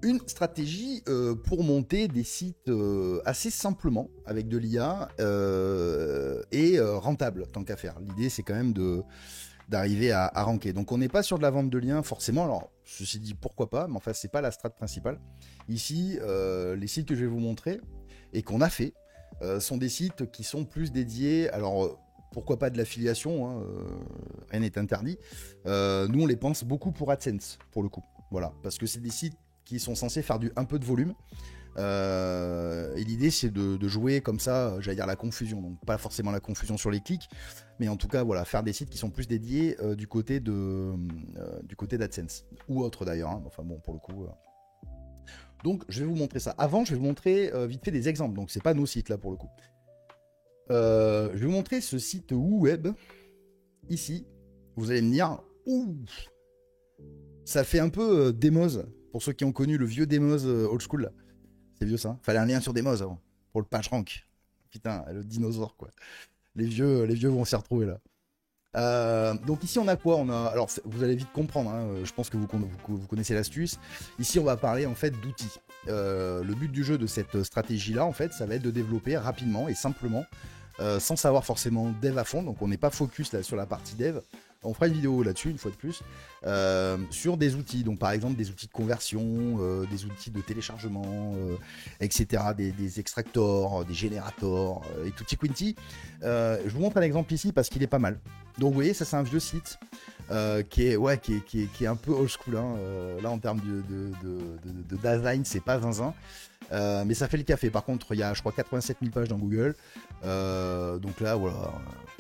Une stratégie pour monter des sites assez simplement avec de l'IA et rentable tant qu'à faire. L'idée c'est quand même d'arriver à ranker. Donc on n'est pas sur de la vente de liens forcément. Alors ceci dit pourquoi pas, mais enfin c'est pas la strat principale. Ici les sites que je vais vous montrer et qu'on a fait sont des sites qui sont plus dédiés. Alors pourquoi pas de l'affiliation, hein, rien n'est interdit. Nous on les pense beaucoup pour AdSense pour le coup. Voilà, parce que c'est des sites qui sont censés faire un peu de volume. Et l'idée c'est de jouer comme ça, j'allais dire la confusion, donc pas forcément la confusion sur les clics, mais en tout cas voilà, faire des sites qui sont plus dédiés du côté d'AdSense ou autre d'ailleurs. Hein. Enfin bon pour le coup. Donc je vais vous montrer ça. Avant je vais vous montrer vite fait des exemples. Donc c'est pas nos sites là pour le coup. Je vais vous montrer ce site web ici. Vous allez me dire ouh, ça fait un peu Demos pour ceux qui ont connu le vieux Demos old school là. C'est vieux ça. Fallait un lien sur Demos avant pour le PageRank. Putain, le dinosaure quoi. Les vieux vont s'y retrouver là. Donc ici on a quoi? Alors vous allez vite comprendre. Hein, je pense que vous connaissez l'astuce. Ici on va parler en fait d'outils. Le but du jeu de cette stratégie là en fait, ça va être de développer rapidement et simplement, sans savoir forcément dev à fond. Donc on n'est pas focus là sur la partie dev. On fera une vidéo là-dessus, une fois de plus, sur des outils. Donc, par exemple, des outils de conversion, des outils de téléchargement, etc., des extractors, des générateurs, et tutti quinti. Je vous montre un exemple ici parce qu'il est pas mal. Donc, vous voyez, ça, c'est un vieux site qui est un peu old school. Hein. Là, en termes de design, c'est pas zinzin. Mais ça fait le café. Par contre, il y a, je crois, 87 000 pages dans Google. Donc là, voilà,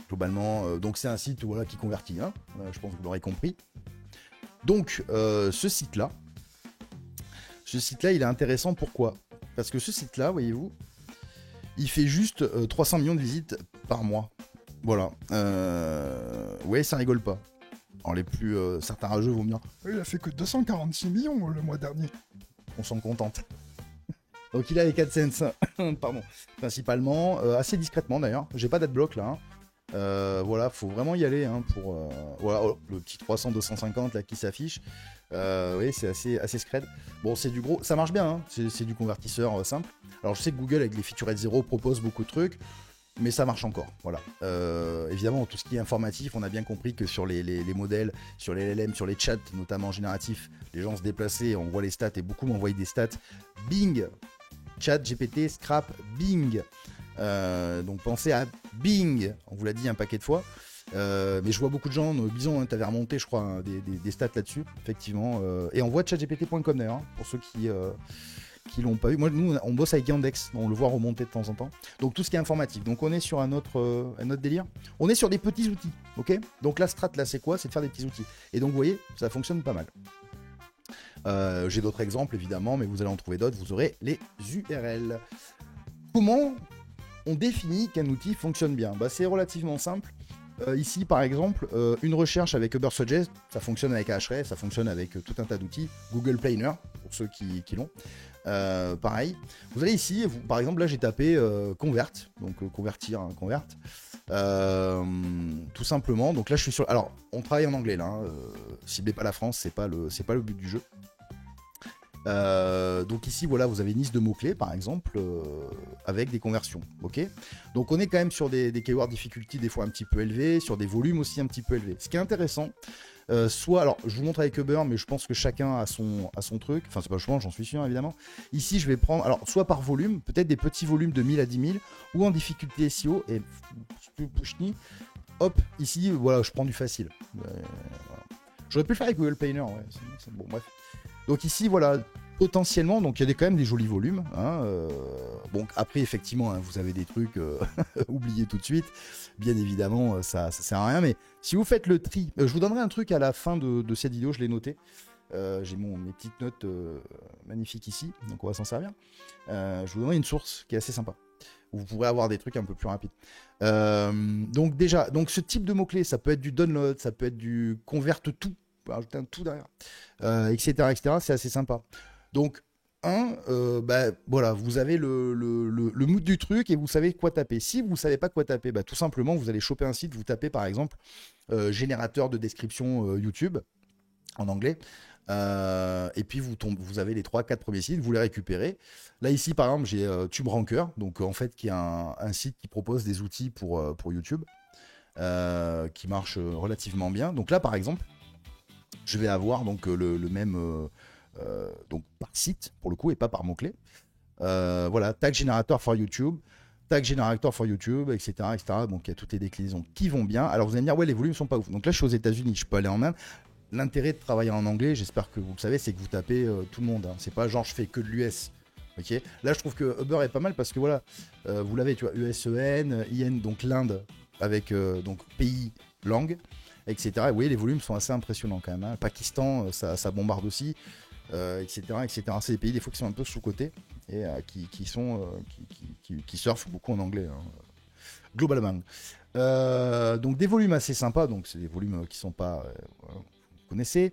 globalement, donc c'est un site voilà, qui convertit. Hein, je pense que vous l'aurez compris. Donc, ce site-là, il est intéressant. Pourquoi? Parce que ce site-là, voyez-vous, il fait juste 300 millions de visites par mois. Voilà. Ouais, ça rigole pas. Alors, les plus certains rageux vont me dire Il a fait que 246 millions le mois dernier. on s'en contente. Donc il a les AdSense, pardon, principalement, assez discrètement d'ailleurs. J'ai pas d'adblock là. Hein. Voilà, faut vraiment y aller hein, pour voilà le petit 300-250 là qui s'affiche. Oui, c'est assez scred. Bon, c'est du gros, ça marche bien. Hein. C'est du convertisseur simple. Alors je sais que Google avec les featurettes 0 propose beaucoup de trucs. Mais ça marche encore, voilà. Évidemment, tout ce qui est informatif, on a bien compris que sur les modèles, sur les LLM, sur les chats, notamment génératifs, les gens se déplaçaient, on voit les stats et beaucoup m'envoyaient des stats. Bing, chat, GPT, scrap, Bing. Donc pensez à Bing, on vous l'a dit un paquet de fois. Mais je vois beaucoup de gens, Bison, hein, t'avais remonté, je crois, hein, des stats là-dessus, effectivement. Et on voit chatgpt.com d'ailleurs, hein, pour ceux qui l'ont pas vu. Moi, nous, on bosse avec Yandex, on le voit remonter de temps en temps. Donc tout ce qui est informatique. Donc on est sur un autre délire. On est sur des petits outils, ok? Donc la strat là, c'est quoi? C'est de faire des petits outils. Et donc vous voyez, ça fonctionne pas mal. J'ai d'autres exemples évidemment, mais vous allez en trouver d'autres. Vous aurez les URL. Comment on définit qu'un outil fonctionne bien? Bah, c'est relativement simple. Ici, par exemple, une recherche avec Ubersuggest, ça fonctionne avec Ahrefs, ça fonctionne avec tout un tas d'outils. Google Planner, pour ceux qui l'ont. Pareil. Vous allez ici, par exemple, là j'ai tapé convert, donc convertir, hein, convert. Tout simplement. Donc là je suis sur. Alors, on travaille en anglais là. Hein, ciblez pas la France, c'est pas le but du jeu. Donc ici voilà vous avez une liste de mots-clés par exemple avec des conversions, ok. Donc on est quand même sur des keyword difficulty des fois un petit peu élevés, sur des volumes aussi un petit peu élevés. Ce qui est intéressant, soit, alors je vous montre avec Uber mais je pense que chacun a son truc, enfin c'est pas le choix, j'en suis sûr évidemment. Ici je vais prendre, alors soit par volume, peut-être des petits volumes de 1000 à 10 000 ou en difficulté SEO et hop, ici voilà je prends du facile. Voilà. J'aurais pu le faire avec Google Planner, ouais, c'est bon bref. Donc ici, voilà, potentiellement, donc il y a quand même des jolis volumes. Hein, bon, après, effectivement, hein, vous avez des trucs oubliés tout de suite. Bien évidemment, ça sert à rien. Mais si vous faites le tri, je vous donnerai un truc à la fin de cette vidéo, je l'ai noté. J'ai mes petites notes magnifiques ici, donc on va s'en servir. Je vous donnerai une source qui est assez sympa. Vous pourrez avoir des trucs un peu plus rapides. Donc déjà, donc ce type de mots-clés, ça peut être du download, ça peut être du convert tout. Rajouter un tout derrière, etc. C'est assez sympa. Donc, voilà, vous avez le mood du truc et vous savez quoi taper. Si vous ne savez pas quoi taper, tout simplement, vous allez choper un site, vous tapez par exemple générateur de description YouTube en anglais. Et puis vous avez les 3-4 premiers sites, vous les récupérez. Là ici par exemple j'ai TubeRanker, donc en fait qui est un site qui propose des outils pour YouTube, qui marche relativement bien. Donc là par exemple, je vais avoir donc le même donc par site pour le coup et pas par mot-clé. Voilà, tag generator for YouTube, tag generator for YouTube, etc., etc. Donc il y a toutes les déclinaisons qui vont bien. Alors vous allez me dire, ouais, les volumes sont pas ouf. Donc là, je suis aux États-Unis, je peux aller en Inde. L'intérêt de travailler en anglais, j'espère que vous le savez, c'est que vous tapez tout le monde. Hein. C'est pas genre je fais que de l'US. Ok. Là, je trouve que Uber est pas mal parce que voilà, vous l'avez, tu vois, USEN, IN, donc l'Inde avec donc pays, langue, etc. Et vous voyez, les volumes sont assez impressionnants quand même. Hein. Pakistan, ça bombarde aussi. Etc., etc. C'est des pays des fois qui sont un peu sous-cotés et qui surfent beaucoup en anglais, hein, globalement. Donc des volumes assez sympas, donc c'est des volumes qui sont pas, vous connaissez.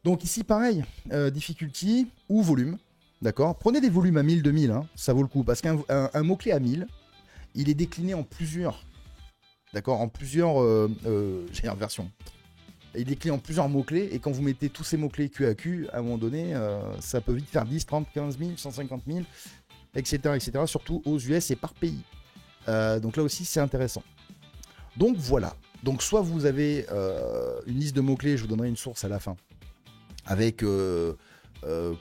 Donc ici pareil, difficulty ou volume, d'accord. Prenez des volumes à 1000, 2000, hein, ça vaut le coup parce qu'un mot-clé à 1000, il est décliné en plusieurs, d'accord, en plusieurs versions. Il décline en plusieurs mots-clés, et quand vous mettez tous ces mots-clés Q à Q, à un moment donné, ça peut vite faire 10, 30, 15 000, 150 000, etc., etc., surtout aux US et par pays. Donc là aussi, c'est intéressant. Donc voilà. Donc soit vous avez une liste de mots-clés, je vous donnerai une source à la fin, avec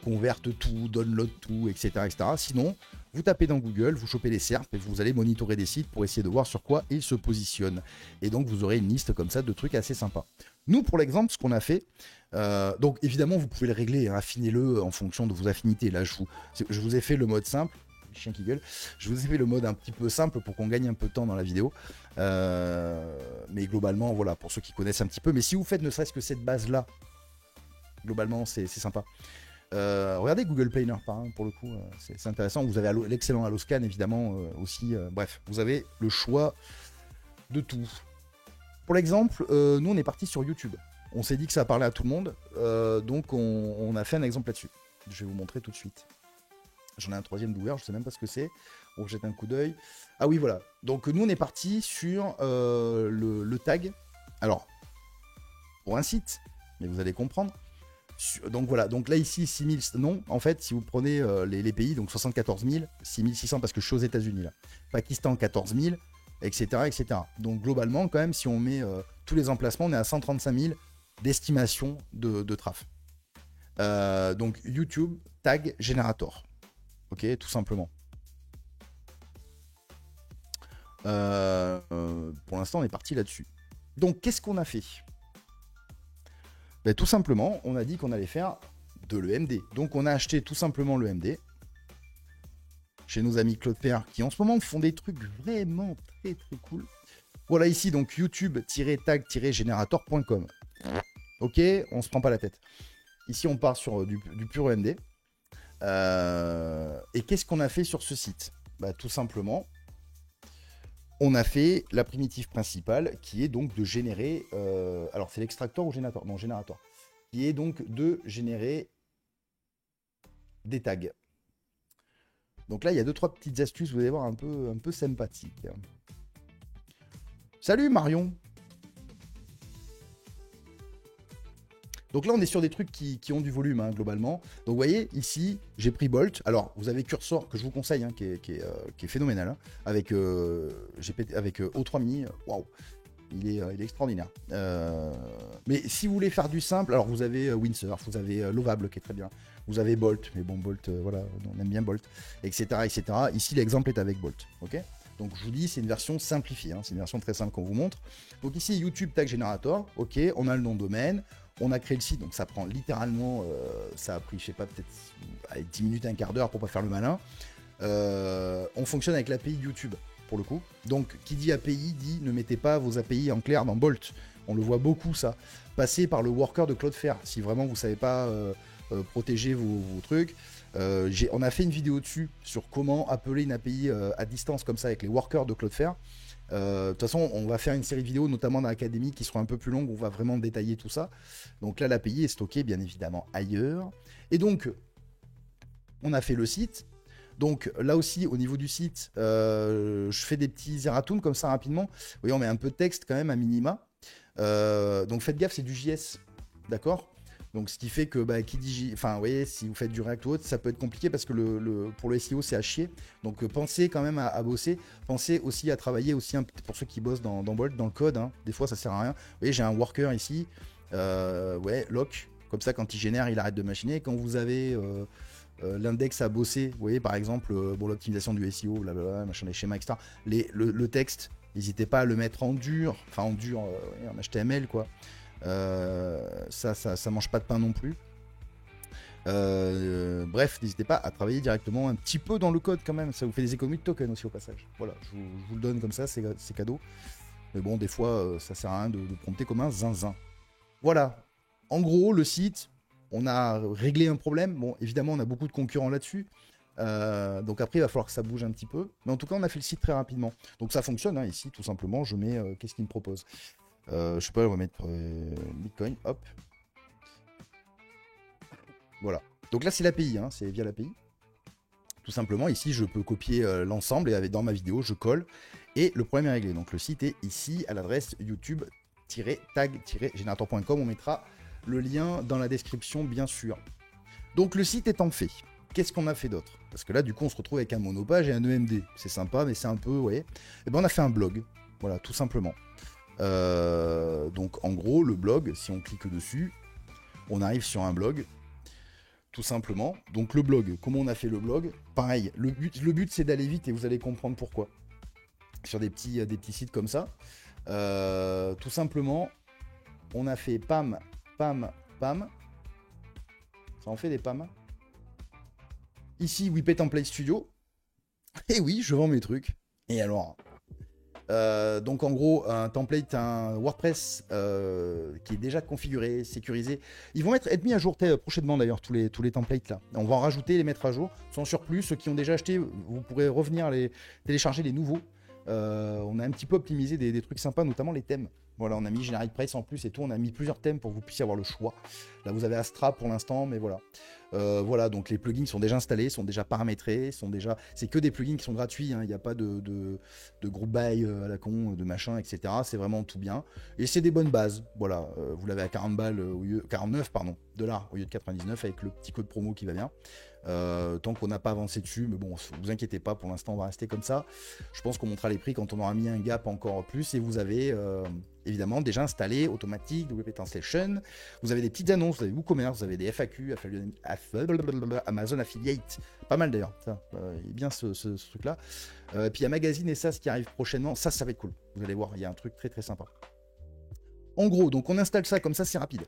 converte tout, download tout, etc., etc. Sinon, vous tapez dans Google, vous chopez les SERP et vous allez monitorer des sites pour essayer de voir sur quoi ils se positionnent. Et donc, vous aurez une liste comme ça de trucs assez sympas. Nous, pour l'exemple, ce qu'on a fait, donc évidemment, vous pouvez le régler, hein, affinez-le en fonction de vos affinités. Là, je vous ai fait le mode simple. Chien qui gueule. Je vous ai fait le mode un petit peu simple pour qu'on gagne un peu de temps dans la vidéo. Mais globalement, voilà, pour ceux qui connaissent un petit peu. Mais si vous faites ne serait-ce que cette base-là, globalement, c'est sympa. Regardez Google Planner pour le coup, c'est intéressant. Vous avez l'excellent Alloscan évidemment aussi. Bref, vous avez le choix de tout. Pour l'exemple, nous on est parti sur YouTube. On s'est dit que ça parlait à tout le monde, donc on a fait un exemple là-dessus. Je vais vous montrer tout de suite. J'en ai un troisième d'ouvert, je sais même pas ce que c'est. On jette un coup d'œil. Ah oui, voilà. Donc nous on est parti sur le tag. Alors, pour un site, mais vous allez comprendre. Donc voilà, donc là ici 6000, non, en fait si vous prenez les pays, donc 74 000, 6600 parce que je suis aux États-Unis là, Pakistan 14 000, etc., etc. Donc globalement quand même si on met tous les emplacements, on est à 135 000 d'estimation de traf. Donc YouTube tag generator, ok, tout simplement. Pour l'instant on est parti là-dessus. Donc qu'est-ce qu'on a fait ? Ben, tout simplement, on a dit qu'on allait faire de l'EMD. Donc on a acheté tout simplement l'EMD chez nos amis Cloudflare qui en ce moment font des trucs vraiment très très cool. Voilà ici donc youtube-tag-generator.com. Ok, on se prend pas la tête. Ici on part sur du pur EMD. Et qu'est-ce qu'on a fait sur ce site ? Ben, tout simplement, on a fait la primitive principale qui est donc de générer, alors c'est l'extracteur ou générateur ? Non, générateur. Qui est donc de générer des tags. Donc là, il y a 2-3 petites astuces, vous allez voir, un peu sympathiques. Salut Marion. Donc là, on est sur des trucs qui ont du volume, hein, globalement. Donc vous voyez, ici, j'ai pris Bolt. Alors, vous avez Cursor, que je vous conseille, hein, qui est phénoménal, hein, avec O3 Mini. Waouh, il est extraordinaire. Mais si vous voulez faire du simple, alors vous avez Windsurf, vous avez Lovable, qui est très bien. Vous avez Bolt, mais bon, Bolt, voilà, on aime bien Bolt, etc., etc. Ici, l'exemple est avec Bolt, ok ? Donc je vous dis, c'est une version simplifiée, hein, c'est une version très simple qu'on vous montre. Donc ici, YouTube Tag Generator, ok, on a le nom de domaine. On a créé le site, donc ça prend littéralement, ça a pris, je sais pas, peut-être 10 minutes, un quart d'heure pour pas faire le malin. On fonctionne avec l'API YouTube, pour le coup. Donc, qui dit API dit ne mettez pas vos API en clair dans Bolt. On le voit beaucoup, ça. Passez par le worker de Cloudflare, si vraiment vous savez pas protéger vos trucs. On a fait une vidéo dessus sur comment appeler une API à distance comme ça avec les workers de Cloudflare. De toute façon, on va faire une série de vidéos, notamment dans l'académie, qui seront un peu plus longues, où on va vraiment détailler tout ça. Donc là, l'API est stockée, bien évidemment, ailleurs. Et donc, on a fait le site. Donc là aussi, au niveau du site, je fais des petits erratoums comme ça rapidement. Vous voyez, on met un peu de texte quand même, à minima. Donc faites gaffe, c'est du JS, d'accord ? Donc ce qui fait que enfin vous voyez, si vous faites du React ou autre, ça peut être compliqué parce que pour le SEO c'est à chier. Donc pensez quand même à bosser, pensez aussi à travailler aussi pour ceux qui bossent dans Bolt, dans le code, hein. Des fois ça sert à rien. Vous voyez, j'ai un worker ici, lock, comme ça quand il génère, il arrête de machiner. Quand vous avez l'index à bosser, vous voyez par exemple l'optimisation du SEO, blablabla, machin, les schémas, etc. Le texte, n'hésitez pas à le mettre en dur, en HTML quoi. Ça mange pas de pain non plus. Bref, n'hésitez pas à travailler directement un petit peu dans le code quand même, ça vous fait des économies de tokens aussi au passage. Voilà, je vous le donne comme ça, c'est cadeau. Mais bon, des fois, ça sert à rien de prompter comme un zinzin. Voilà, en gros, le site, on a réglé un problème. Bon, évidemment, on a beaucoup de concurrents là-dessus. Donc après, il va falloir que ça bouge un petit peu. Mais en tout cas, on a fait le site très rapidement. Donc ça fonctionne, hein, ici, tout simplement. Je mets, qu'est-ce qu'il me propose ? Je sais pas, on va mettre Bitcoin, hop. Voilà. Donc là, c'est l'API, hein, c'est via l'API. Tout simplement, ici, je peux copier l'ensemble et dans ma vidéo, je colle. Et le problème est réglé. Donc le site est ici à l'adresse youtube-tag-generator.com. On mettra le lien dans la description, bien sûr. Donc le site étant fait, qu'est-ce qu'on a fait d'autre ? Parce que là, du coup, on se retrouve avec un monopage et un EMD. C'est sympa, mais c'est un peu, vous voyez. Et ben, on a fait un blog. Voilà, tout simplement. Donc en gros le blog, si on clique dessus, on arrive sur un blog, tout simplement. Donc le blog, comment on a fait le blog ? Pareil, le but c'est d'aller vite et vous allez comprendre pourquoi. Sur des petits sites comme ça, tout simplement, on a fait pam, pam, pam. Ça en fait des pam. Ici, WP Template Studio. Et oui, je vends mes trucs. Et alors donc en gros un template, un WordPress qui est déjà configuré, sécurisé. Ils vont être mis à jour prochainement d'ailleurs tous les templates là. On va en rajouter, les mettre à jour. Sans surplus, ceux qui ont déjà acheté, vous pourrez revenir télécharger les nouveaux. On a un petit peu optimisé des trucs sympas, notamment les thèmes. Voilà, on a mis GeneratePress en plus et tout. On a mis plusieurs thèmes pour que vous puissiez avoir le choix. Là, vous avez Astra pour l'instant, mais voilà. Voilà, donc les plugins sont déjà installés, sont déjà paramétrés, c'est que des plugins qui sont gratuits. Hein. Il n'y a pas de group buy à la con, de machin, etc. C'est vraiment tout bien. Et c'est des bonnes bases. Voilà, vous l'avez à 40 balles 49 dollars au lieu de 99 avec le petit code promo qui va bien. Tant qu'on n'a pas avancé dessus, mais bon, vous inquiétez pas, pour l'instant on va rester comme ça. Je pense qu'on montrera les prix quand on aura mis un gap encore plus. Et vous avez évidemment déjà installé automatique WP Translation. Vous avez des petites annonces, vous avez WooCommerce, vous avez des FAQ, Amazon Affiliate, pas mal d'ailleurs. Il est bien ce truc là. Puis il y a Magazine et ça, ce qui arrive prochainement, ça va être cool. Vous allez voir, il y a un truc très très sympa. En gros, donc on installe ça comme ça, c'est rapide.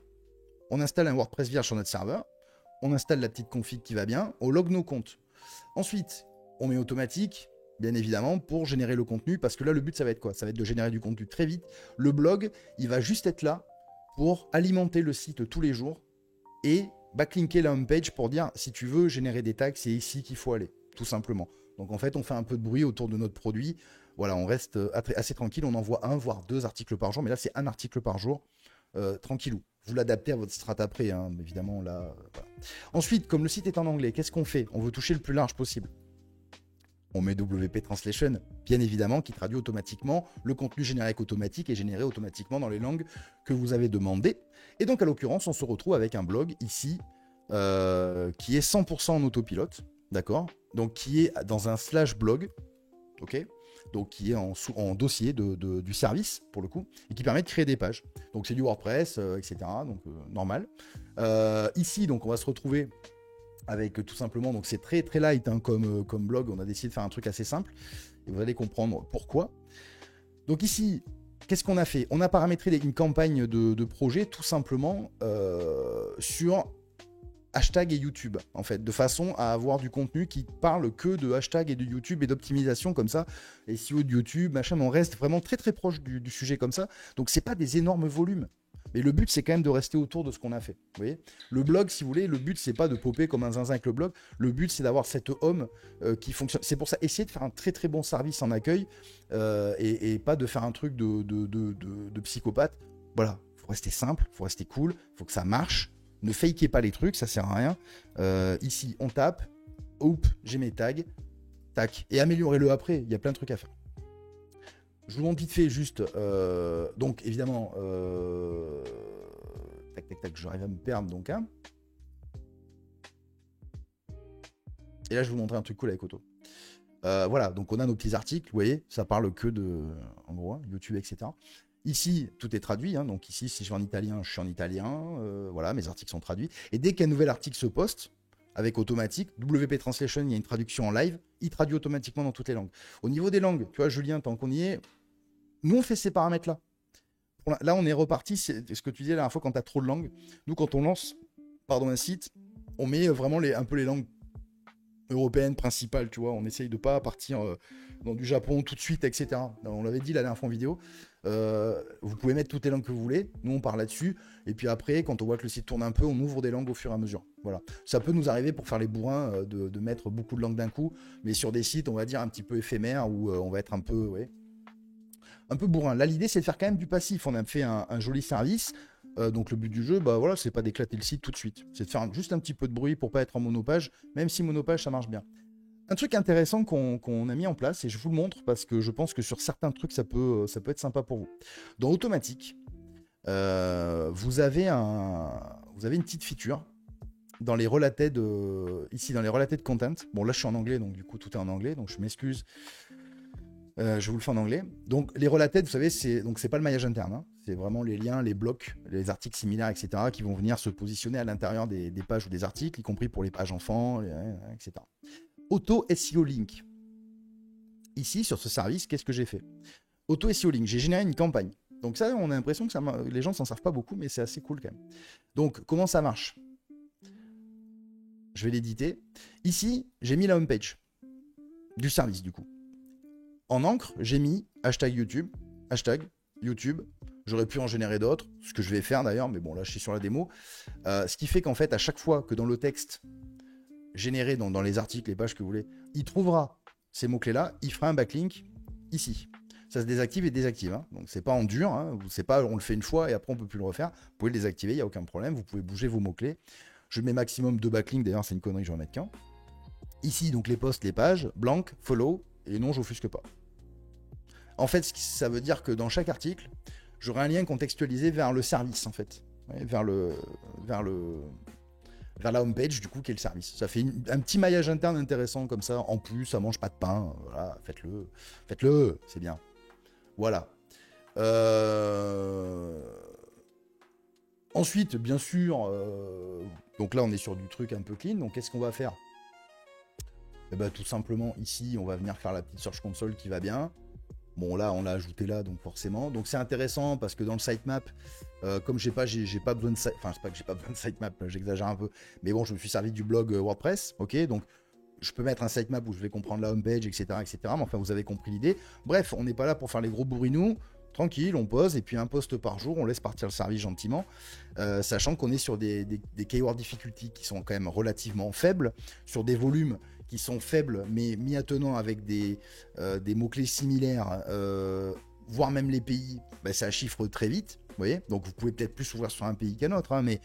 On installe un WordPress vierge sur notre serveur. On installe la petite config qui va bien, on log nos comptes. Ensuite, on met automatique, bien évidemment, pour générer le contenu, parce que là, le but, ça va être quoi ? Ça va être de générer du contenu très vite. Le blog, il va juste être là pour alimenter le site tous les jours et backlinker la homepage pour dire, si tu veux générer des tags, c'est ici qu'il faut aller, tout simplement. Donc en fait, on fait un peu de bruit autour de notre produit. Voilà, on reste assez tranquille, on envoie 1 voire 2 articles par jour, mais là, c'est 1 article par jour, tranquillou. Vous l'adaptez à votre strat après, hein, évidemment. Là, voilà. Ensuite, comme le site est en anglais, qu'est-ce qu'on fait ? On veut toucher le plus large possible. On met WP Translation, bien évidemment, qui traduit automatiquement le contenu générique automatique et généré automatiquement dans les langues que vous avez demandées. Et donc, à l'occurrence, on se retrouve avec un blog ici qui est 100% en autopilote, d'accord ? Donc, qui est dans un /blog, ok ? Donc qui est en dossier du service pour le coup et qui permet de créer des pages. Donc c'est du WordPress, etc. Donc normal. Ici donc on va se retrouver avec tout simplement, donc c'est très très light hein, comme blog. On a décidé de faire un truc assez simple et vous allez comprendre pourquoi. Donc ici, qu'est-ce qu'on a fait ? On a paramétré une campagne de projet tout simplement sur hashtag et YouTube, en fait, de façon à avoir du contenu qui parle que de hashtag et de YouTube et d'optimisation comme ça, et SEO de YouTube, machin, mais on reste vraiment très très proche du sujet comme ça, donc c'est pas des énormes volumes, mais le but c'est quand même de rester autour de ce qu'on a fait, vous voyez. Le blog, si vous voulez, le but c'est pas de popper comme un zinzin avec le blog, le but c'est d'avoir cette home qui fonctionne, c'est pour ça, essayez de faire un très très bon service en accueil, et pas de faire un truc de psychopathe, voilà, faut rester simple, faut rester cool, faut que ça marche. Ne fakez pas les trucs, ça sert à rien. Ici, on tape. Oups, j'ai mes tags. Tac. Et améliorez-le après. Il y a plein de trucs à faire. Je vous montre vite fait juste. Donc, évidemment, Tac, tac, tac, j'arrive à me perdre donc. Hein. Et là, je vais vous montrer un truc cool avec Auto. Voilà, donc on a nos petits articles, vous voyez, ça parle que de, en gros, YouTube, etc. Ici, tout est traduit, hein, donc ici, si je vais en italien, je suis en italien, voilà, mes articles sont traduits. Et dès qu'un nouvel article se poste, avec automatique, WP Translation, il y a une traduction en live, il traduit automatiquement dans toutes les langues. Au niveau des langues, tu vois, Julien, tant qu'on y est, nous, on fait ces paramètres-là. Là, on est reparti, c'est ce que tu disais la dernière fois, quand tu as trop de langues. Nous, quand on lance un site, on met vraiment un peu les langues européenne principale, tu vois, on essaye de pas partir dans du Japon tout de suite, etc. On l'avait dit la dernière fois en vidéo, vous pouvez mettre toutes les langues que vous voulez, nous on part là-dessus, et puis après, quand on voit que le site tourne un peu, on ouvre des langues au fur et à mesure. Voilà. Ça peut nous arriver pour faire les bourrins de mettre beaucoup de langues d'un coup, mais sur des sites, on va dire, un petit peu éphémères, où on va être un peu bourrin. Là, l'idée, c'est de faire quand même du passif. On a fait un joli service. Donc le but du jeu, bah voilà, c'est pas d'éclater le site tout de suite. C'est de faire juste un petit peu de bruit pour pas être en monopage, même si monopage, ça marche bien. Un truc intéressant qu'on a mis en place, et je vous le montre parce que je pense que sur certains trucs, ça peut être sympa pour vous. Dans Automatique, vous avez une petite feature dans les related, ici dans les related content. Bon, là, je suis en anglais, donc du coup, tout est en anglais, donc je m'excuse. Je vous le fais en anglais. Donc les related, vous savez, c'est pas le maillage interne, hein. C'est vraiment les liens, les blocs, les articles similaires, etc., qui vont venir se positionner à l'intérieur des pages ou des articles, y compris pour les pages enfants, etc. Auto SEO Link. Ici, sur ce service, qu'est-ce que j'ai fait? Auto SEO Link, j'ai généré une campagne. Donc ça, on a l'impression que les gens s'en servent pas beaucoup, mais c'est assez cool quand même. Donc, comment ça marche? Je vais l'éditer. Ici, j'ai mis la homepage du service, du coup. En encre, j'ai mis hashtag YouTube. J'aurais pu en générer d'autres, ce que je vais faire d'ailleurs, mais bon, là, je suis sur la démo. Ce qui fait qu'en fait, à chaque fois que dans le texte généré dans les articles, les pages que vous voulez, il trouvera ces mots-clés-là, il fera un backlink ici. Ça se désactive et désactive. Hein. Donc, c'est pas en dur. Hein. C'est pas on le fait une fois et après, on peut plus le refaire. Vous pouvez le désactiver, il n'y a aucun problème. Vous pouvez bouger vos mots-clés. Je mets maximum 2 backlinks. D'ailleurs, c'est une connerie, je vais en mettre qu'un. Ici, donc, les posts, les pages, blank, follow, et non, j'offusque pas. En fait, ça veut dire que dans chaque article, j'aurai un lien contextualisé vers le service, en fait. Ouais, vers la homepage, du coup, qui est le service. Ça fait un petit maillage interne intéressant, comme ça. En plus, ça mange pas de pain. Voilà, faites-le, c'est bien. Voilà. Ensuite, bien sûr, donc là, on est sur du truc un peu clean. Donc, qu'est-ce qu'on va faire? Eh ben, tout simplement, ici, on va venir faire la petite Search Console qui va bien. Bon, là, on l'a ajouté là, donc forcément. Donc, c'est intéressant parce que dans le sitemap, comme j'ai pas besoin de sitemap, enfin, c'est pas que j'ai pas besoin de sitemap, j'exagère un peu. Mais bon, je me suis servi du blog WordPress, ok. Donc, je peux mettre un sitemap où je vais comprendre la homepage, etc., etc. Mais enfin, vous avez compris l'idée. Bref, on n'est pas là pour faire les gros bourrinous. Tranquille, on pose, et puis un post par jour, on laisse partir le service gentiment, sachant qu'on est sur des keyword difficulty qui sont quand même relativement faibles, sur des volumes qui sont faibles, mais mis à tenant avec des mots-clés similaires, voire même les pays, bah, ça chiffre très vite, vous voyez. Donc vous pouvez peut-être plus ouvrir sur un pays qu'un autre, hein, mais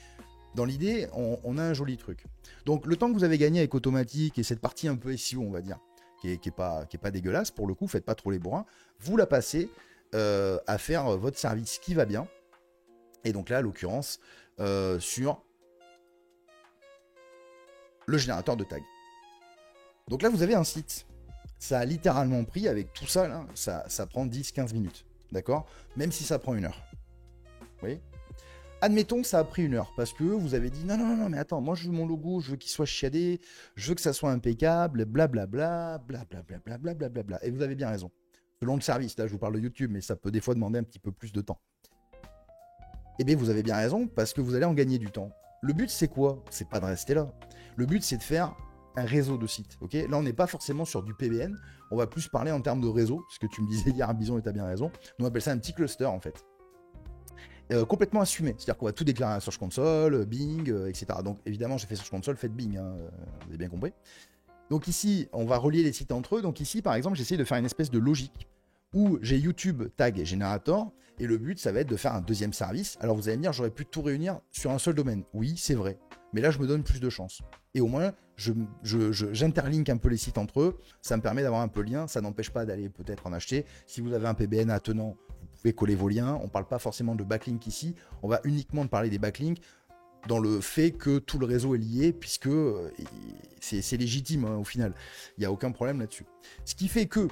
dans l'idée, on a un joli truc. Donc le temps que vous avez gagné avec Automatique et cette partie un peu SEO, on va dire, qui est pas dégueulasse, pour le coup, faites pas trop les bourrins, vous la passez à faire votre service qui va bien. Et donc là, à l'occurrence, sur le générateur de tags. Donc là, vous avez un site. Ça a littéralement pris, avec tout ça, là, ça prend 10-15 minutes. D'accord? Même si ça prend 1 heure. Vous voyez? Admettons que ça a pris 1 heure, parce que vous avez dit, non, mais attends, moi je veux mon logo, je veux qu'il soit chiadé, je veux que ça soit impeccable, blablabla, blablabla. Et vous avez bien raison. Selon le service, là je vous parle de YouTube, mais ça peut des fois demander un petit peu plus de temps. Eh bien vous avez bien raison, parce que vous allez en gagner du temps. Le but c'est quoi? C'est pas de rester là. Le but c'est de faire un réseau de sites. Ok, là on n'est pas forcément sur du PBN, on va plus parler en termes de réseau, ce que tu me disais hier, Bison, et tu as bien raison. Nous on appelle ça un petit cluster en fait. Complètement assumé, c'est-à-dire qu'on va tout déclarer à Search Console, Bing, etc. Donc évidemment j'ai fait Search Console, faites Bing, hein, vous avez bien compris. Donc ici, on va relier les sites entre eux. Donc ici, par exemple, j'essaie de faire une espèce de logique où j'ai YouTube Tag Generator et le but, ça va être de faire un deuxième service. Alors vous allez me dire, j'aurais pu tout réunir sur un seul domaine. Oui, c'est vrai. Mais là, je me donne plus de chance. Et au moins, j'interlink un peu les sites entre eux. Ça me permet d'avoir un peu le lien. Ça n'empêche pas d'aller peut-être en acheter. Si vous avez un PBN attenant, vous pouvez coller vos liens. On ne parle pas forcément de backlink ici. On va uniquement parler des backlinks dans le fait que tout le réseau est lié, puisque c'est légitime hein, au final. Il n'y a aucun problème là-dessus. Ce qui fait que,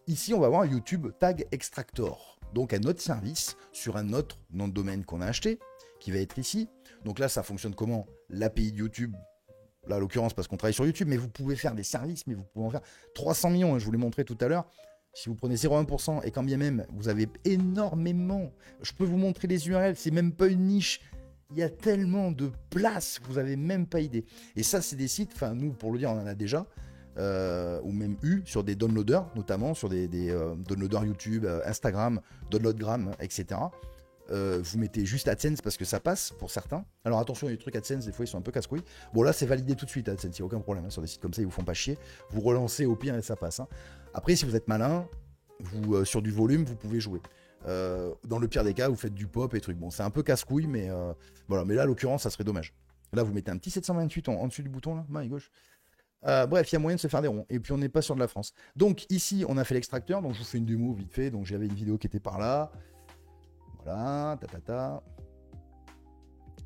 ici, on va avoir un YouTube Tag Extractor. Donc un autre service sur un autre nom de domaine qu'on a acheté, qui va être ici. Donc là, ça fonctionne comment? L'API de YouTube, là, en l'occurrence, parce qu'on travaille sur YouTube, mais vous pouvez faire des services, mais vous pouvez en faire 300 millions, hein, je vous l'ai montré tout à l'heure. Si vous prenez 0,1%, et quand bien même, vous avez énormément, je peux vous montrer les URL, c'est même pas une niche, il y a tellement de place, vous n'avez même pas idée. Et ça, c'est des sites, enfin, nous, pour le dire, on en a déjà, ou même sur des downloaders, notamment sur des downloaders YouTube, Instagram, Downloadgram, etc. Vous mettez juste AdSense parce que ça passe pour certains. Alors attention, les trucs AdSense, des fois ils sont un peu casse-couilles. Bon là c'est validé tout de suite AdSense, il n'y a aucun problème hein, sur des sites comme ça, ils vous font pas chier. Vous relancez au pire et ça passe. Hein. Après si vous êtes malin, vous sur du volume vous pouvez jouer. Dans le pire des cas, vous faites du pop et trucs. Bon c'est un peu casse-couille, mais voilà. Mais là, à l'occurrence, ça serait dommage. Là, vous mettez un petit 728 en dessous du bouton là, main et gauche. Bref, il y a moyen de se faire des ronds. Et puis on n'est pas sur de la France. Donc ici, on a fait l'extracteur. Donc je vous fais une démo vite fait. Donc j'avais une vidéo qui était par là. Voilà,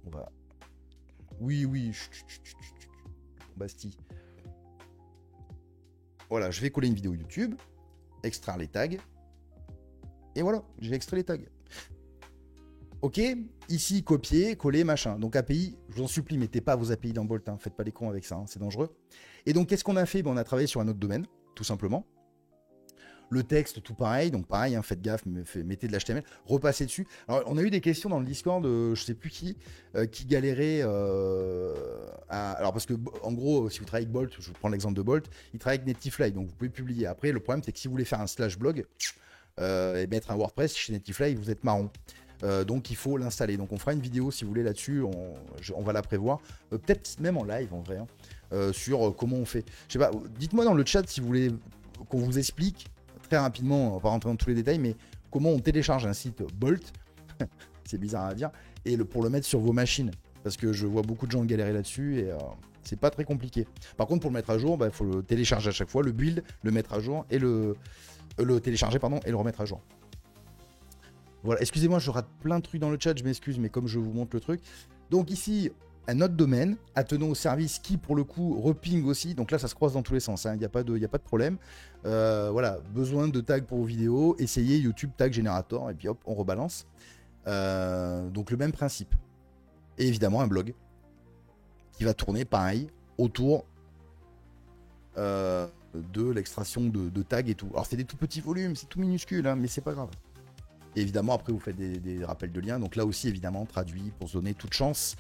On va. Oui. Bastille. Voilà, je vais coller une vidéo YouTube, extraire les tags. Et voilà, j'ai extrait les tags. Ok, ici, copier, coller, machin. Donc API, je vous en supplie, mettez pas vos API dans Bolt, hein. Faites pas les cons avec ça, hein. C'est dangereux. Et donc, qu'est-ce qu'on a fait? On a travaillé sur un autre domaine, tout simplement. Le texte, tout pareil, donc pareil, hein, faites gaffe, mettez de l'HTML, repassez dessus. Alors, on a eu des questions dans le Discord, je sais plus qui galérait alors, parce que, en gros, si vous travaillez avec Bolt, je vous prends l'exemple de Bolt, il travaille avec Netlify, donc vous pouvez publier. Après, le problème, c'est que si vous voulez faire un slash blog et mettre un WordPress chez Netlify, vous êtes marron. Donc il faut l'installer. Donc on fera une vidéo si vous voulez là-dessus, on va la prévoir, peut-être même en live en vrai, hein, sur comment on fait. Je sais pas, dites-moi dans le chat si vous voulez qu'on vous explique très rapidement, on va pas rentrer dans tous les détails, mais comment on télécharge un site Bolt, c'est bizarre à dire, et pour le mettre sur vos machines, parce que je vois beaucoup de gens galérer là-dessus et c'est pas très compliqué. Par contre pour le mettre à jour, il faut le télécharger à chaque fois, le build, le mettre à jour et le télécharger et le remettre à jour. Voilà, excusez-moi, je rate plein de trucs dans le chat, je m'excuse, mais comme je vous montre le truc. Donc ici, un autre domaine, attenant au service qui, pour le coup, reping aussi. Donc là, ça se croise dans tous les sens, hein, il n'y a pas de problème. Voilà, besoin de tags pour vos vidéos, essayez YouTube Tag Generator, et puis hop, on rebalance. Donc le même principe. Et évidemment, un blog qui va tourner, pareil, autour de l'extraction de tags et tout. Alors c'est des tout petits volumes, c'est tout minuscule, hein, mais c'est pas grave. Et évidemment, après, vous faites des rappels de liens. Donc là aussi, évidemment, traduit pour se donner toute chance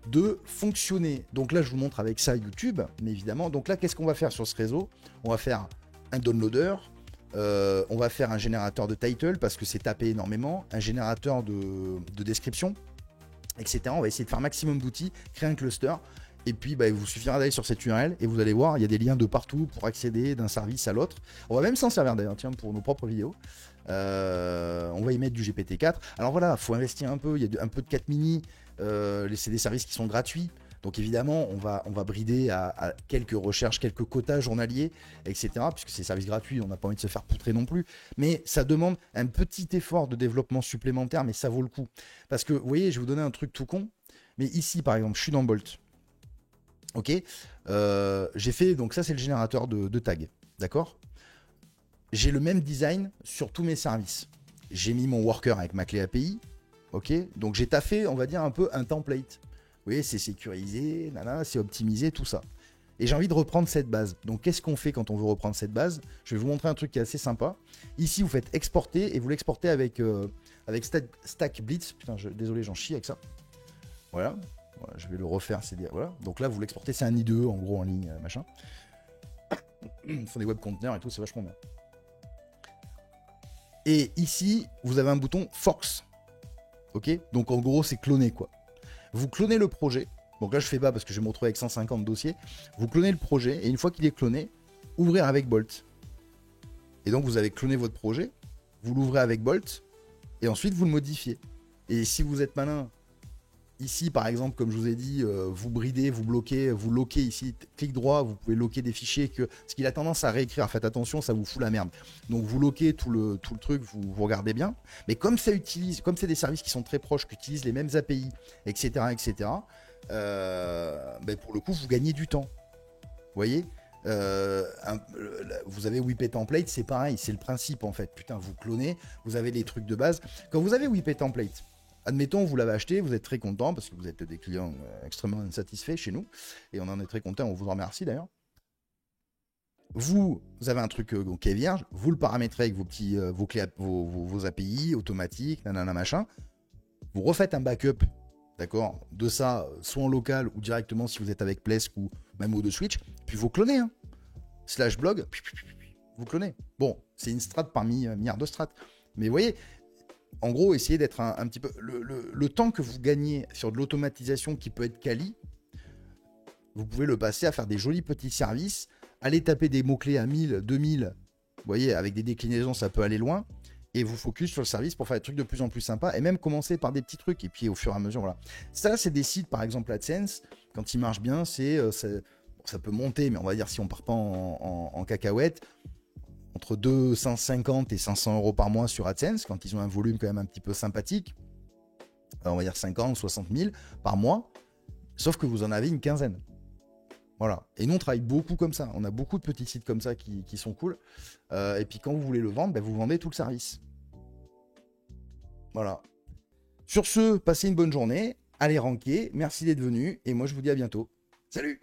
de fonctionner. Donc là, je vous montre avec ça YouTube, mais évidemment. Donc là, qu'est-ce qu'on va faire sur ce réseau? On va faire un downloader, on va faire un générateur de title parce que c'est tapé énormément, un générateur de description, etc. On va essayer de faire un maximum d'outils, créer un cluster. Et puis, il vous suffira d'aller sur cette URL et vous allez voir, il y a des liens de partout pour accéder d'un service à l'autre. On va même s'en servir d'ailleurs, tiens, pour nos propres vidéos. On va y mettre du GPT-4. Alors voilà, il faut investir un peu. Il y a un peu de 4 mini. C'est des services qui sont gratuits. Donc évidemment, on va brider à quelques recherches, quelques quotas journaliers, etc. Puisque c'est des services gratuits, on n'a pas envie de se faire poutrer non plus. Mais ça demande un petit effort de développement supplémentaire, mais ça vaut le coup. Parce que, vous voyez, je vais vous donner un truc tout con. Mais ici, par exemple, je suis dans Bolt. Ok, j'ai fait, donc ça c'est le générateur de tags, d'accord? J'ai le même design sur tous mes services. J'ai mis mon worker avec ma clé API, ok? Donc j'ai taffé, on va dire, un peu un template. Vous voyez, c'est sécurisé, c'est optimisé, tout ça. Et j'ai envie de reprendre cette base. Donc qu'est-ce qu'on fait quand on veut reprendre cette base? Je vais vous montrer un truc qui est assez sympa. Ici, vous faites exporter et vous l'exportez avec Stack Blitz. Putain, désolé, j'en chie avec ça. Voilà. Voilà, je vais le refaire, voilà. Donc là, vous l'exportez, c'est un IDE en gros en ligne, machin. Ils font des web conteneurs et tout, c'est vachement bien. Et ici, vous avez un bouton Forks. Ok, donc en gros, c'est cloner quoi. Vous clonez le projet. Donc là, je fais pas parce que je vais me retrouver avec 150 dossiers. Vous clonez le projet et une fois qu'il est cloné, ouvrir avec Bolt. Et donc, vous avez cloné votre projet, vous l'ouvrez avec Bolt et ensuite vous le modifiez. Et si vous êtes malin, ici, par exemple, comme je vous ai dit, vous bridez, vous bloquez, vous loquez ici, clic droit, vous pouvez loquer des fichiers parce qu'il a tendance à réécrire. Faites attention, ça vous fout la merde. Donc vous loquez tout le truc, vous regardez bien. Mais comme c'est des services qui sont très proches, qui utilisent les mêmes API, etc., etc., ben pour le coup, vous gagnez du temps. Vous voyez, vous avez WP Template, c'est pareil, c'est le principe en fait. Putain, vous clonez, vous avez les trucs de base. Quand vous avez WP Template, admettons, vous l'avez acheté, vous êtes très content parce que vous êtes des clients extrêmement insatisfaits chez nous et on en est très content, on vous en remercie d'ailleurs. Vous avez un truc qui est vierge, vous le paramétrez avec vos petits vos API automatiques, nanana machin. Vous refaites un backup, d'accord, de ça, soit en local ou directement si vous êtes avec Plesk ou même au de Switch, puis vous clonez, hein. /blog, vous clonez. Bon, c'est une strat parmi milliards de strats, mais vous voyez. En gros, essayez d'être un petit peu... Le temps que vous gagnez sur de l'automatisation qui peut être quali, vous pouvez le passer à faire des jolis petits services, aller taper des mots-clés à 1000, 2000, vous voyez, avec des déclinaisons, ça peut aller loin, et vous focus sur le service pour faire des trucs de plus en plus sympas, et même commencer par des petits trucs, et puis au fur et à mesure, voilà. Ça, c'est des sites, par exemple AdSense, quand ils marchent bien, ça peut monter, mais on va dire, si on part pas en cacahuète, entre 250 et 500 euros par mois sur AdSense, quand ils ont un volume quand même un petit peu sympathique, on va dire 50, 60 000 par mois, sauf que vous en avez une quinzaine. Voilà. Et nous, on travaille beaucoup comme ça. On a beaucoup de petits sites comme ça qui sont cool. Et puis quand vous voulez le vendre, ben, vous vendez tout le service. Voilà. Sur ce, passez une bonne journée. Allez ranker. Merci d'être venu. Et moi, je vous dis à bientôt. Salut!